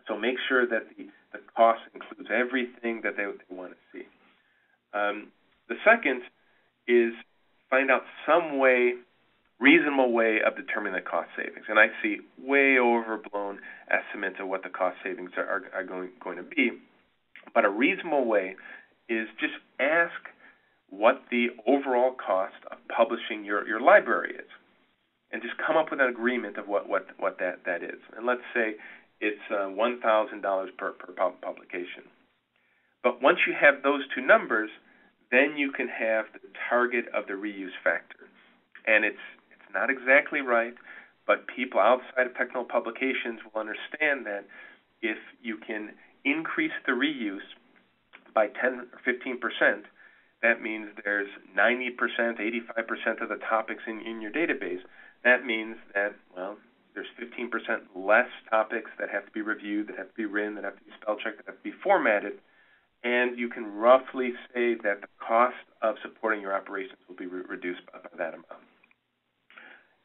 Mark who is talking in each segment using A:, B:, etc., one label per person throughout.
A: So make sure that the cost includes everything that they want to see. The second is find out some reasonable way of determining the cost savings. And I see way overblown estimates of what the cost savings are going to be. But a reasonable way is just ask what the overall cost of publishing your library is, and just come up with an agreement of what that is. And let's say it's $1,000 per publication. But once you have those two numbers, then you can have the target of the reuse factor. And it's not exactly right, but people outside of technical publications will understand that if you can increase the reuse by 10 or 15%, that means there's 90%, 85% of the topics in your database. That means that, well, there's 15% less topics that have to be reviewed, that have to be written, that have to be spell checked, that have to be formatted, and you can roughly say that the cost of supporting your operations will be reduced by that amount.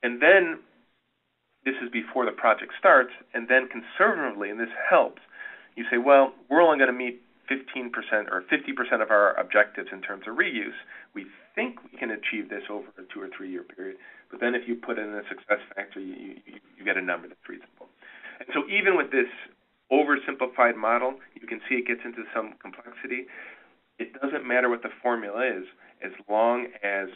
A: And then, this is before the project starts, and then conservatively, and this helps, you say, well, we're only going to meet 15% or 50% of our objectives in terms of reuse. We think we can achieve this over a 2 or 3 year period, but then if you put in a success factor, you get a number that's reasonable. And so even with this oversimplified model, you can see it gets into some complexity. It doesn't matter what the formula is, as long as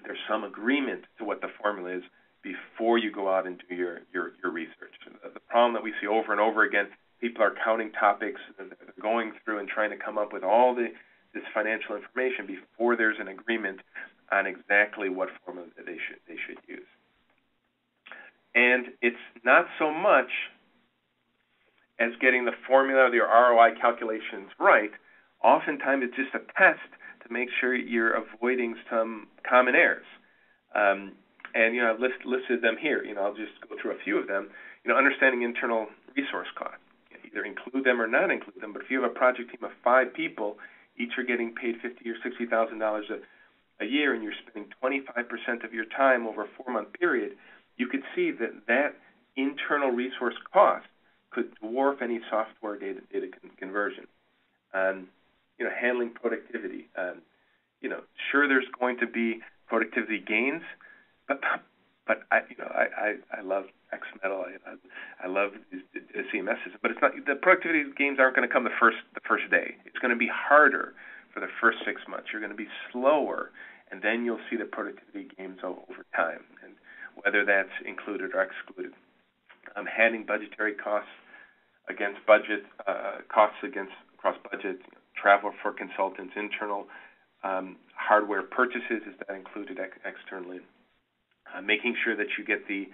A: there's some agreement to what the formula is before you go out and do your research. The problem that we see over and over again, people are counting topics, they're going through and trying to come up with all this financial information before there's an agreement on exactly what formula they should use. And it's not so much as getting the formula or the ROI calculations right. Oftentimes it's just a test to make sure you're avoiding some common errors. And I've listed them here. I'll just go through a few of them. Understanding internal resource costs. Either include them or not include them. But if you have a project team of 5 people, each are getting paid $50,000 or $60,000 a year, and you're spending 25% of your time over a 4-month period, you could see that internal resource cost could dwarf any software data conversion. Handling productivity. Sure, there's going to be productivity gains, but I love XMetal. I love the CMSs, but it's not. The productivity gains aren't going to come the first day. It's going to be harder for the first 6 months. You're going to be slower, and then you'll see the productivity gains over time, and whether that's included or excluded. Handling budgetary costs against budget, costs across budget, travel for consultants, internal hardware purchases, is that included externally? Making sure that you get the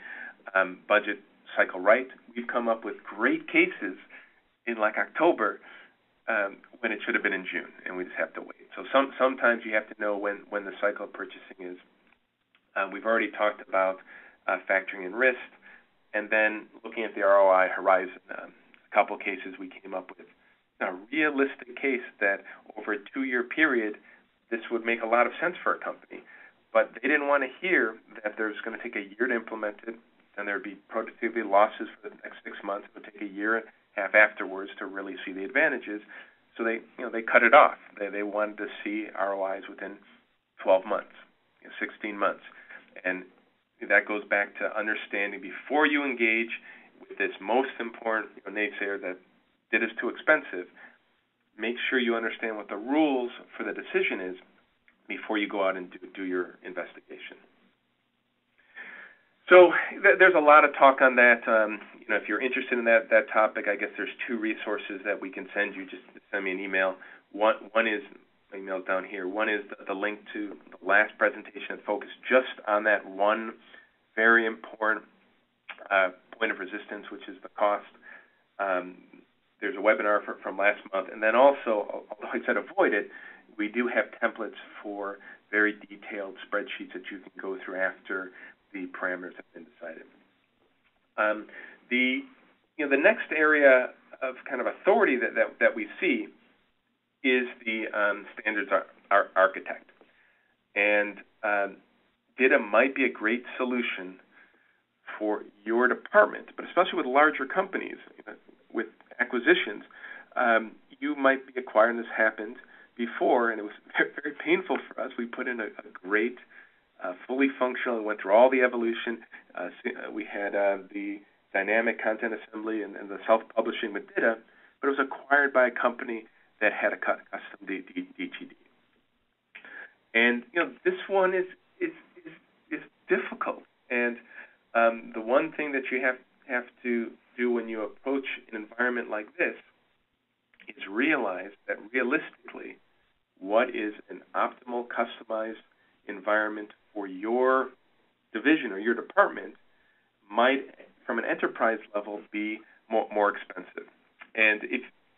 A: budget cycle right. We've come up with great cases in October when it should have been in June, and we just have to wait. So sometimes you have to know when the cycle of purchasing is. We've already talked about factoring in risk, and then looking at the ROI horizon. A couple of cases we came up with. A realistic case that over a 2-year period, this would make a lot of sense for a company. But they didn't want to hear that there's going to take a year to implement it, and there would be productivity losses for the next 6 months. It would take a year and a half afterwards to really see the advantages. So they cut it off. They wanted to see ROIs within 12 months, 16 months. And that goes back to understanding before you engage with this most important naysayer that DITA is too expensive, make sure you understand what the rules for the decision is before you go out and do your investigation. So there's a lot of talk on that. If you're interested in that topic, I guess there's 2 resources that we can send you. Just send me an email. One is, my email's down here. One is the link to the last presentation that focused just on that one very important point of resistance, which is the cost. There's a webinar from last month. And then also, although I said avoid it, we do have templates for very detailed spreadsheets that you can go through after the parameters have been decided. The next area of kind of authority that we see is the standards architect. And DITA might be a great solution for your department, but especially with larger companies. With acquisitions, you might be acquiring. This happened before, and it was very, very painful for us. We put in a great, fully functional, and went through all the evolution. We had the dynamic content assembly and the self-publishing with DITA, but it was acquired by a company that had a custom DTD. And this one is difficult. And the one thing that you have to do when you approach an environment like this is realize that realistically, what is an optimal customized environment for your division or your department might, from an enterprise level, be more expensive. And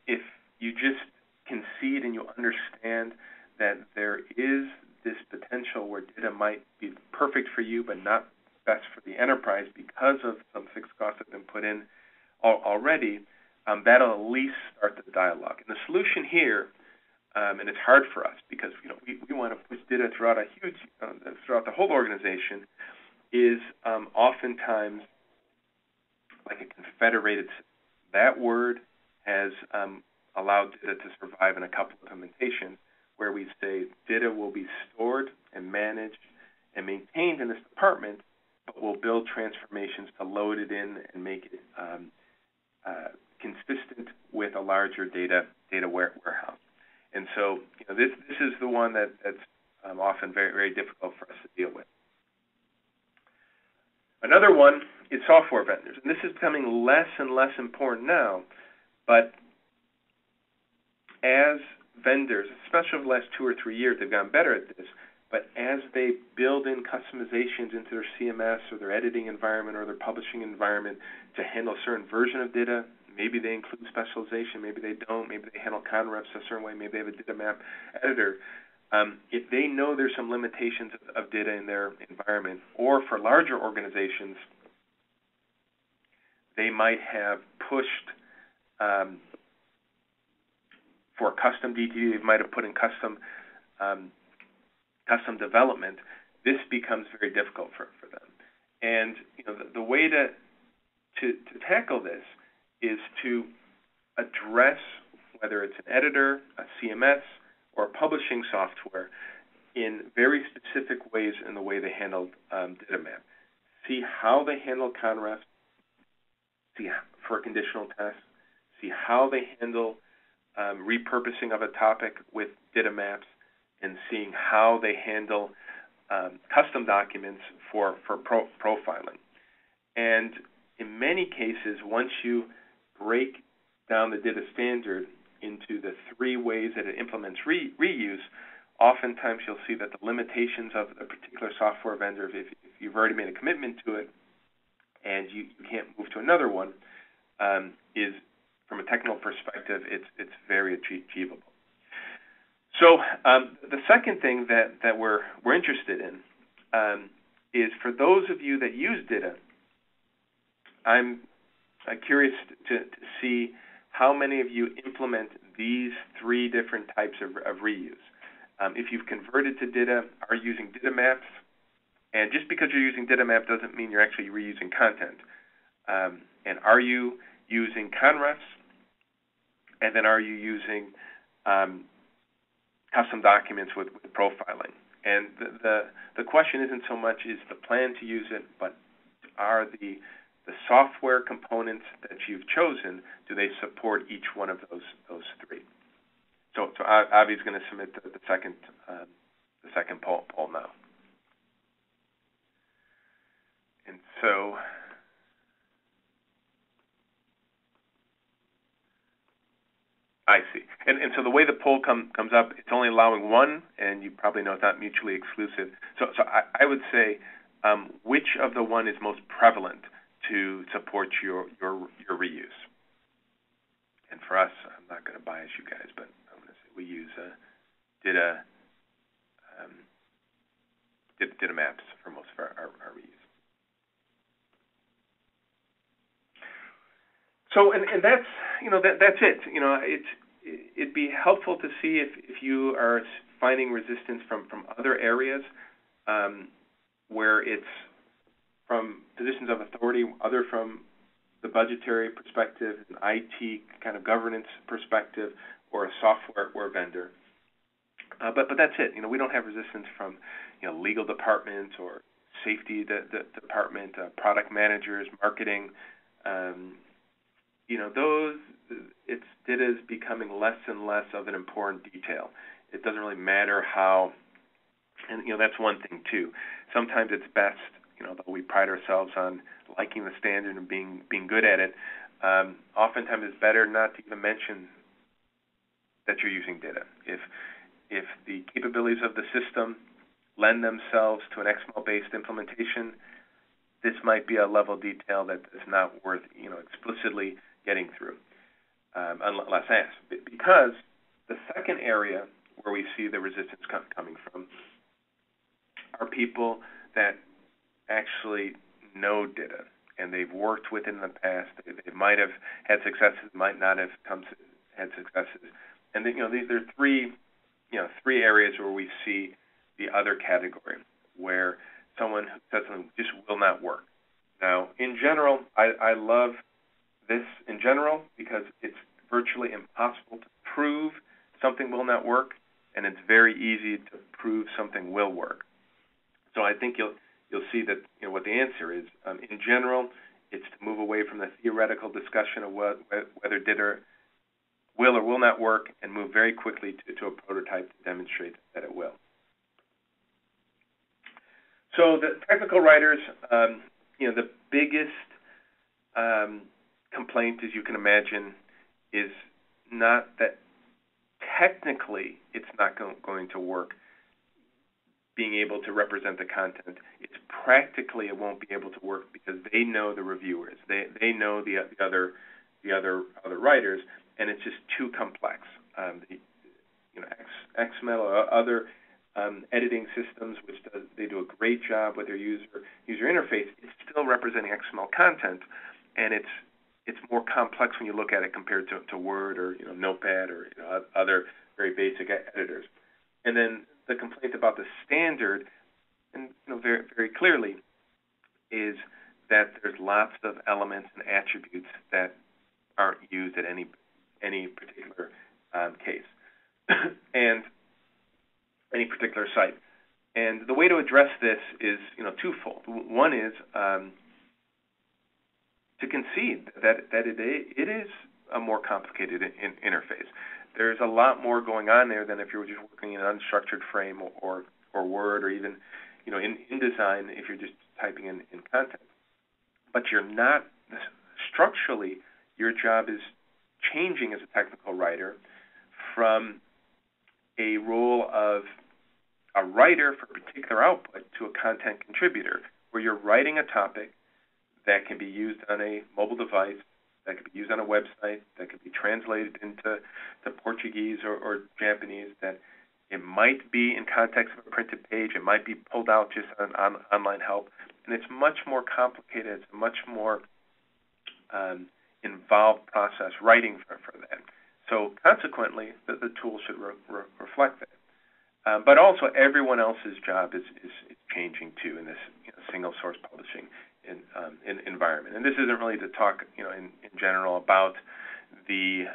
A: if you just concede and you understand that there is this potential where DITA might be perfect for you but not best for the enterprise because of some fixed costs that have been put in already, that'll at least start the dialogue. And the solution here, and it's hard for us because we want to push DITA throughout throughout the whole organization, is oftentimes like a confederated system. That word has allowed DITA to survive in a couple of implementations where we say DITA will be stored and managed and maintained in this department, but we'll build transformations to load it in and make it consistent with a larger data warehouse. And so this is the one that's often very, very difficult for us to deal with. Another one is software vendors, and this is becoming less and less important now, but as vendors, especially over the last 2 or 3 years, they've gotten better at this, but as they build in customizations into their CMS or their editing environment or their publishing environment to handle a certain version of DITA, maybe they include specialization, maybe they don't, maybe they handle conrefs a certain way, maybe they have a DITA map editor. If they know there's some limitations of DITA in their environment, or for larger organizations, they might have pushed for custom DTD, they might have put in custom development. This becomes very difficult for them. And the way to tackle this is to address whether it's an editor, a CMS, or publishing software in very specific ways in the way they handle DITA map. See how they handle conrefs, see for conditional tests, see how they handle repurposing of a topic with DITA maps, and seeing how they handle custom documents for profiling. And in many cases, once you break down the DITA standard into the 3 ways that it implements reuse, oftentimes you'll see that the limitations of a particular software vendor, if you've already made a commitment to it and you can't move to another one, is, from a technical perspective, it's very achievable. So the second thing that we're interested in is, for those of you that use DITA, I'm curious to see how many of you implement these 3 different types of reuse. If you've converted to DITA, are using DITA maps, and just because you're using DITA map doesn't mean you're actually reusing content. And are you using conrefs, and then are you using custom documents with profiling? And the question isn't so much is the plan to use it, but are the software components that you've chosen, do they support each one of those 3? So Avi's going to submit the second poll now. And so I see. And so the way the poll comes up, it's only allowing one, and you probably know it's not mutually exclusive. So I would say which of the one is most prevalent to support your reuse. And for us, I'm not going to bias you guys, but I'm going to say we use DITA maps for most of our reuse. So and that's that's it. It'd be helpful to see if you are finding resistance from other areas where it's from positions of authority, other from the budgetary perspective, an IT kind of governance perspective, or a software vendor. But that's it. We don't have resistance from legal departments or safety department, product managers, marketing. Those DITA is becoming less and less of an important detail. It doesn't really matter how, and that's one thing too. Sometimes it's best, though we pride ourselves on liking the standard and being good at it. Oftentimes it's better not to even mention that you're using DITA. If the capabilities of the system lend themselves to an XML-based implementation, this might be a level of detail that is not worth explicitly getting through, unless asked. Because the second area where we see the resistance coming from are people that actually know DITA and they've worked with it in the past. They might have had successes, might not have had successes, and there are three areas where we see the other category, where someone who says something just will not work. Now, in general, I love this in general because it's virtually impossible to prove something will not work, and it's very easy to prove something will work. So I think you'll see that what the answer is. In general, it's to move away from the theoretical discussion of whether DITA will or will not work, and move very quickly to a prototype to demonstrate that it will. So the technical writers, the biggest complaint, as you can imagine, is not that technically it's not going to work, being able to represent the content. It's practically it won't be able to work because they know the reviewers, they know the other writers, and it's just too complex. XML or other editing systems, which they do a great job with their user interface, it's still representing XML content, and it's more complex when you look at it compared to Word or Notepad or other very basic editors. And then the complaint about the standard, and very very clearly, is that there's lots of elements and attributes that aren't used at any particular case and any particular site. And the way to address this is twofold. One is to concede that it is a more complicated interface. There's a lot more going on there than if you were just working in an unstructured frame or Word, or even in InDesign if you're just typing in content. But you're not structurally. Your job is changing as a technical writer from a role of a writer for particular output to a content contributor, where you're writing a topic that can be used on a mobile device, that can be used on a website, that can be translated into Portuguese or Japanese, that it might be in context of a printed page, it might be pulled out just on online help, and it's much more complicated, it's a much more involved process writing for that. So consequently, the tool should reflect that. But also, everyone else's job is changing too in this single source publishing environment. And this isn't really to talk in general about the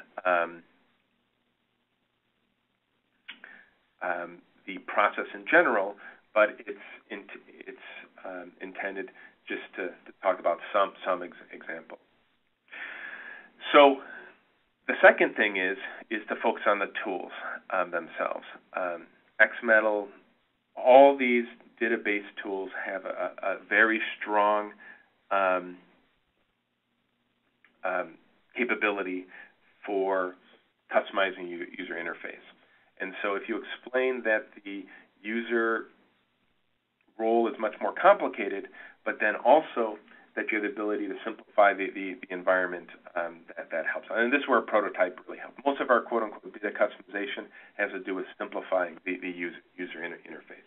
A: process in general, but it's intended just to talk about some example. So the second thing is to focus on the tools themselves. XMetal, all these DITA-based tools have a very strong capability for customizing user interface. And so if you explain that the user role is much more complicated, but then also that you have the ability to simplify the environment, that helps. And this is where a prototype really helps. Most of our quote-unquote DITA customization has to do with simplifying the user interface.